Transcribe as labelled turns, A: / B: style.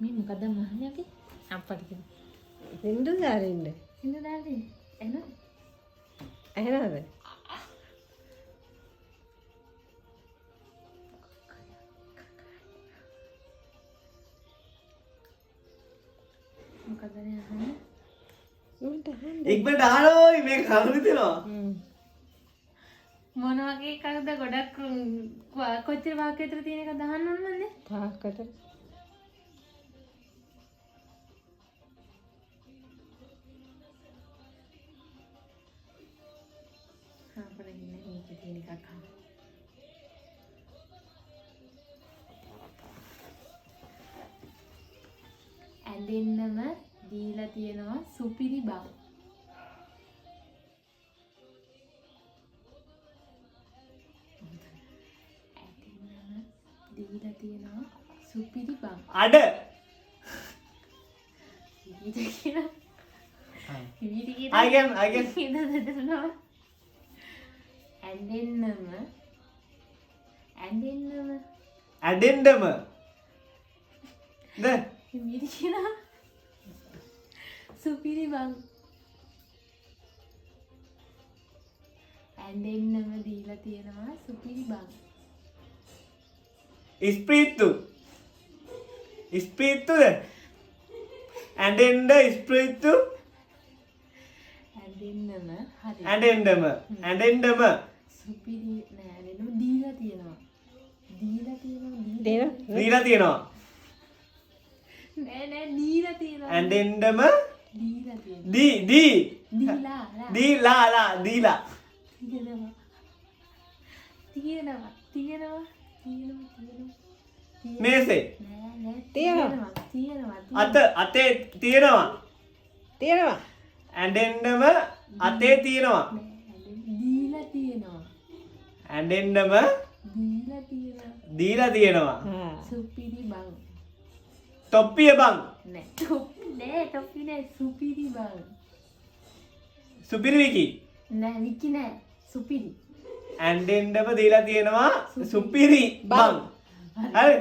A: මේ මොකද මහන්නේ අපි අප්පට කියන
B: සින්දු දාරින්න
A: සින්දු දාන්නේ එන
B: ඇහෙනවද
A: මොකද නේ අහන්නේ
C: ඉක්මනට අහනෝයි මේක කවුරුද දෙනවා
A: මොන වගේ එකක්ද ගොඩක් කොච්චර වාක්‍ය විතර තියෙන එක දාන්න ඕන මන්ද
B: තාක්කට
A: අපර ඉන්නේ මේකේ තියෙන එකක් අහන්න ඇඳෙන්නම දීලා තියෙනවා සුපිරි බව දීලා තියෙනවා සුපිරි බව
C: අඩ
A: විවිධ කියන
C: I can
A: ඇඳෙන්නම
C: ඇඩෙන්ඩම ද
A: විවිධ කියන සුපිරි බව ඇඳෙන්නම දීලා තියෙනවා සුපිරි බව
C: ස්පීත්තු ස්පීත්තුද ඇඩෙන්ඩ ස්ප්‍රීත්තු
A: ඇඳෙන්නම හරි
C: ඇඩෙන්ඩම
A: සුපිරි නෑ ඇඳෙන්නම දීලා තියෙනවා
C: දීලා තියෙනවා
A: නෑ නෑ දීලා තියෙනවා
C: ඇඩෙන්ඩම
A: දීලා තියෙනවා
C: දීලා දීලා
A: තියෙනවා
C: මේසේ
A: තියෙනවා
C: අතේ තියෙනවා
B: තියෙනවා
C: ඇඩෙන්ඩම අතේ තියෙනවා
A: දීලා තියෙනවා
C: ඇඩෙන්ඩම දීලා තියෙනවා
A: සුපිරි බං
C: තොප්පිය බං
A: නෑ තොප්පි නෑ සුපිරි බං
C: සුපිරි විකි
A: නෑ විකි නෑ සුපිරි
C: ඇඩෙන්ඩම දීලා තියෙනවා සුපිරි බං හරි